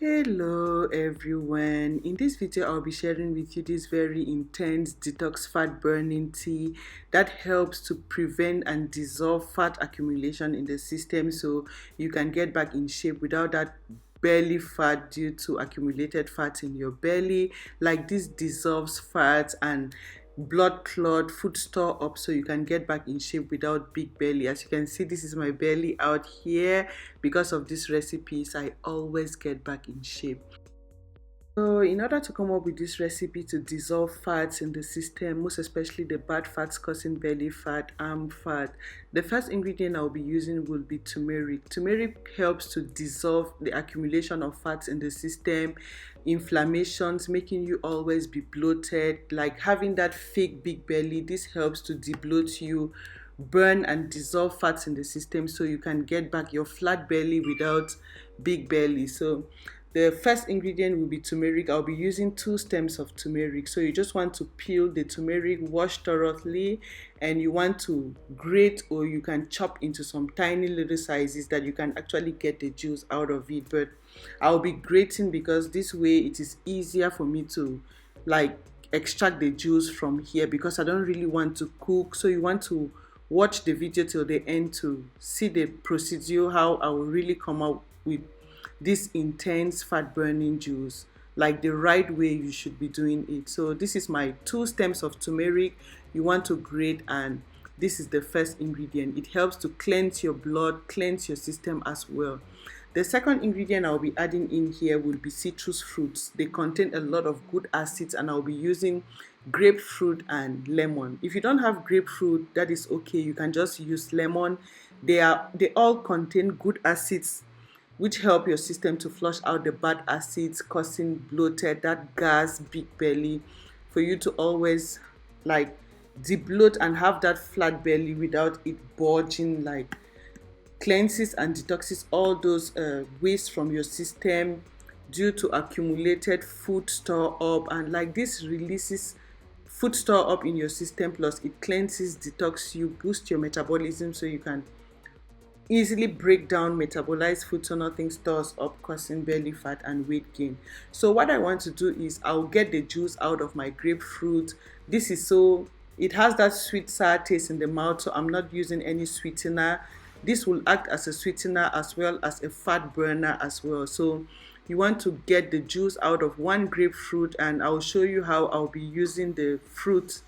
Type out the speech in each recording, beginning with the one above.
Hello everyone. In this video I'll be sharing with you this very intense detox fat burning tea that helps to prevent and dissolve fat accumulation in the system so you can get back in shape without that belly fat due to accumulated fat in your belly. Like this dissolves fat and blood clot, food store up so you can get back in shape without big belly. As you can see, this is my belly out here. Because of these recipes, I always get back in shape. So in order to come up with this recipe to dissolve fats in the system, most especially the bad fats causing belly fat, arm fat, the first ingredient I'll be using will be turmeric. Turmeric helps to dissolve the accumulation of fats in the system, inflammations, making you always be bloated, like having that fake big belly. This helps to debloat you, burn and dissolve fats in the system so you can get back your flat belly without big belly. So the first ingredient will be turmeric. I'll be using 2 stems of turmeric. So you just want to peel the turmeric, wash thoroughly, and you want to grate or you can chop into some tiny little sizes that you can actually get the juice out of it. But I'll be grating because this way it is easier for me to like extract the juice from here because I don't really want to cook. So you want to watch the video till the end to see the procedure, how I will really come out with this intense fat burning juice, like the right way you should be doing it. So this is my 2 stems of turmeric. You want to grate, and this is the first ingredient. It helps to cleanse your blood, cleanse your system as well. The second ingredient I'll be adding in here will be citrus fruits. They contain a lot of good acids, and I'll be using grapefruit and lemon. If you don't have grapefruit, that is okay. You can just use lemon. They all contain good acids which help your system to flush out the bad acids causing bloated, that gas, big belly, for you to always like debloat and have that flat belly without it bulging. Like cleanses and detoxes all those waste from your system due to accumulated food store up, and like this releases food store up in your system, plus it cleanses, detox you, boost your metabolism so you can easily break down metabolized food so nothing stores up causing belly fat and weight gain. So what I want to do is I'll get the juice out of my grapefruit. This is so it has that sweet sour taste in the mouth, so I'm not using any sweetener. This will act as a sweetener as well as a fat burner as well. So you want to get the juice out of one grapefruit, and I'll show you how I'll be using the fruit.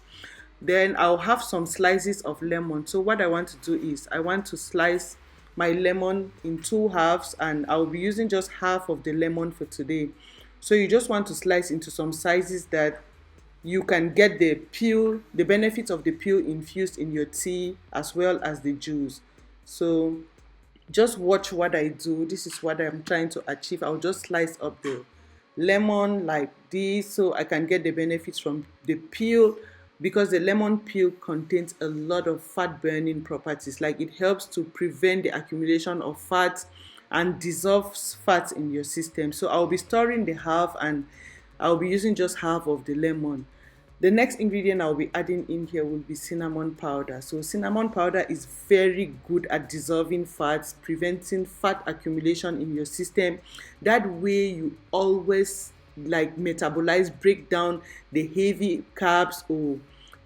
Then I'll have some slices of lemon. So what I want to do is I want to slice my lemon in 2 halves, and I'll be using just half of the lemon for today. So you just want to slice into some sizes that you can get the peel, the benefits of the peel infused in your tea as well as the juice. So just watch what I do. This is what I'm trying to achieve. I'll just slice up the lemon like this so I can get the benefits from the peel, because the lemon peel contains a lot of fat burning properties. Like it helps to prevent the accumulation of fat and dissolves fat in your system. So I'll be storing the half, and I'll be using just half of the lemon. The next ingredient I'll be adding in here will be cinnamon powder. So cinnamon powder is very good at dissolving fats, preventing fat accumulation in your system. That way you always like metabolize, break down the heavy carbs or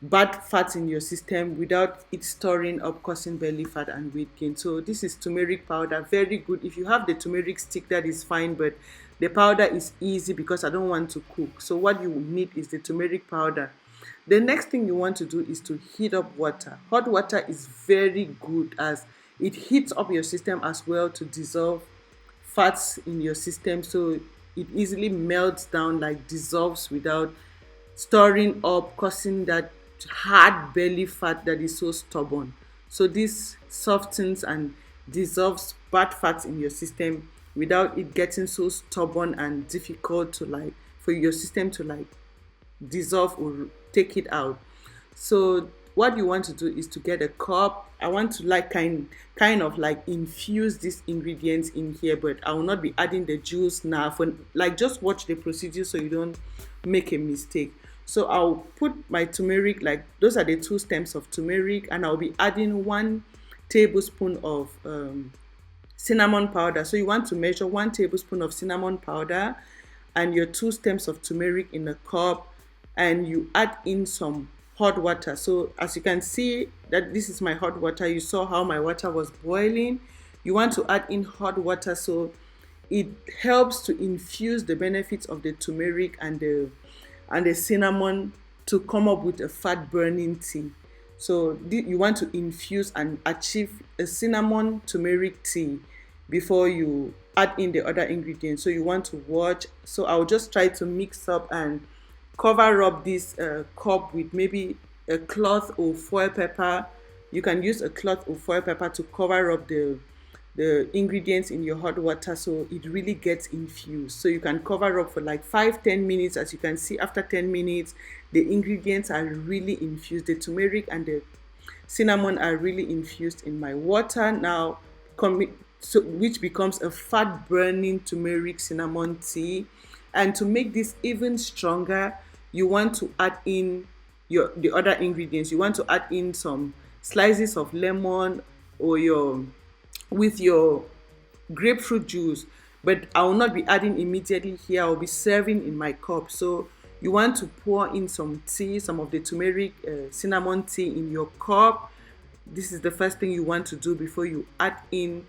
bad fats in your system without it storing up causing belly fat and weight gain. So this is turmeric powder, very good. If you have the turmeric stick, that is fine, but the powder is easy because I don't want to cook. So what you need is the turmeric powder. The next thing you want to do is to heat up water. Hot water is very good as it heats up your system as well to dissolve fats in your system, so it easily melts down, like dissolves without storing up, causing that hard belly fat that is so stubborn. So this softens and dissolves bad fats in your system without it getting so stubborn and difficult to like for your system to like dissolve or take it out. So what you want to do is to get a cup. I want to like kind of like infuse these ingredients in here, but I will not be adding the juice now. For like just watch the procedure so you don't make a mistake. So I'll put my turmeric, like those are the 2 stems of turmeric, and I'll be adding 1 tablespoon of cinnamon powder. So you want to measure 1 tablespoon of cinnamon powder and your 2 stems of turmeric in a cup, and you add in some hot water. So as you can see that this is my hot water, you saw how my water was boiling. You want to add in hot water so it helps to infuse the benefits of the turmeric and the cinnamon to come up with a fat burning tea. So you want to infuse and achieve a cinnamon turmeric tea before you add in the other ingredients. So you want to watch. So I'll just try to mix up and cover up this cup with maybe a cloth or foil paper. You can use a cloth or foil paper to cover up the ingredients in your hot water so it really gets infused. So you can cover up for like 5-10 minutes. As you can see, after 10 minutes the ingredients are really infused. The turmeric and the cinnamon are really infused in my water now, so which becomes a fat burning turmeric cinnamon tea. And to make this even stronger, you want to add in the other ingredients. You want to add in some slices of lemon or your grapefruit juice, but I will not be adding immediately here. I'll be serving in my cup. So you want to pour in some tea, some of the turmeric cinnamon tea in your cup. This is the first thing you want to do before you add in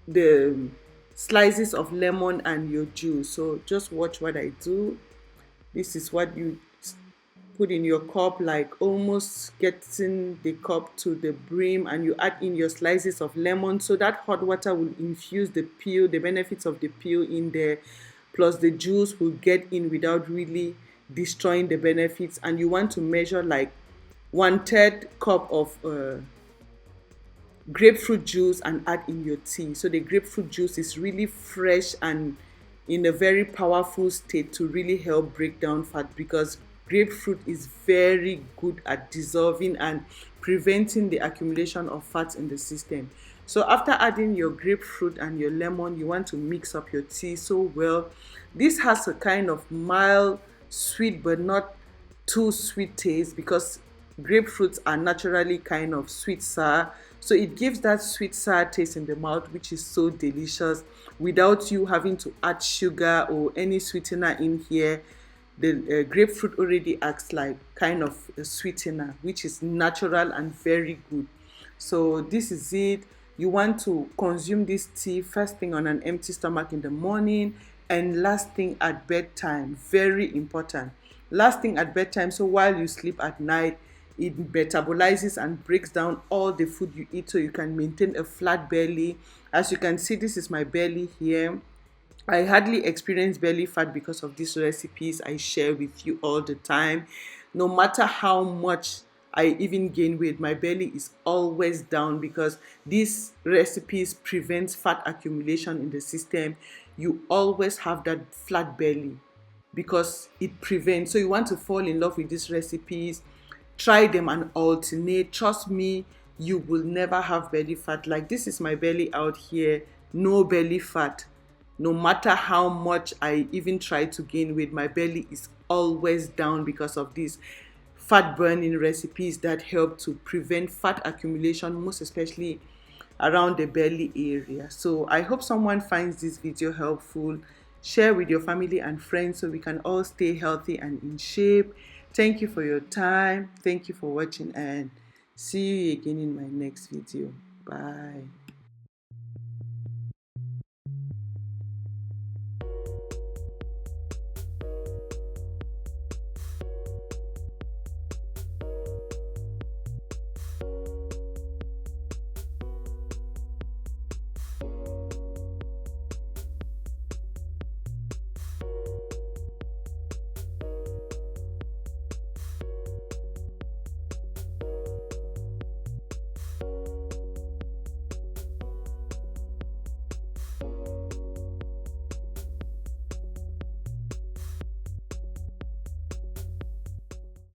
the slices of lemon and your juice. So just watch what I do. This is what you put in your cup, like almost getting the cup to the brim, and you add in your slices of lemon. So that hot water will infuse the peel, the benefits of the peel in there, plus the juice will get in without really destroying the benefits. And you want to measure like 1/3 cup of grapefruit juice and add in your tea. So the grapefruit juice is really fresh and in a very powerful state to really help break down fat, because grapefruit is very good at dissolving and preventing the accumulation of fats in the system. So after adding your grapefruit and your lemon, you want to mix up your tea so well. This has a kind of mild sweet but not too sweet taste, because grapefruits are naturally kind of sweet sour. So it gives that sweet sour taste in the mouth, which is so delicious without you having to add sugar or any sweetener in here. The grapefruit already acts like kind of a sweetener, which is natural and very good. So this is it. You want to consume this tea first thing on an empty stomach in the morning, and last thing at bedtime. Very important. Last thing at bedtime, so while you sleep at night, it metabolizes and breaks down all the food you eat so you can maintain a flat belly. As you can see, this is my belly here. I hardly experience belly fat because of these recipes I share with you all the time. No matter how much I even gain weight, my belly is always down because these recipes prevent fat accumulation in the system. You always have that flat belly because it prevents. So you want to fall in love with these recipes, try them and alternate. Trust me, you will never have belly fat. Like this is my belly out here, no belly fat. No matter how much I even try to gain weight, my belly is always down because of these fat burning recipes that help to prevent fat accumulation, most especially around the belly area. So I hope someone finds this video helpful. Share with your family and friends so we can all stay healthy and in shape. Thank you for your time. Thank you for watching, and see you again in my next video. Bye.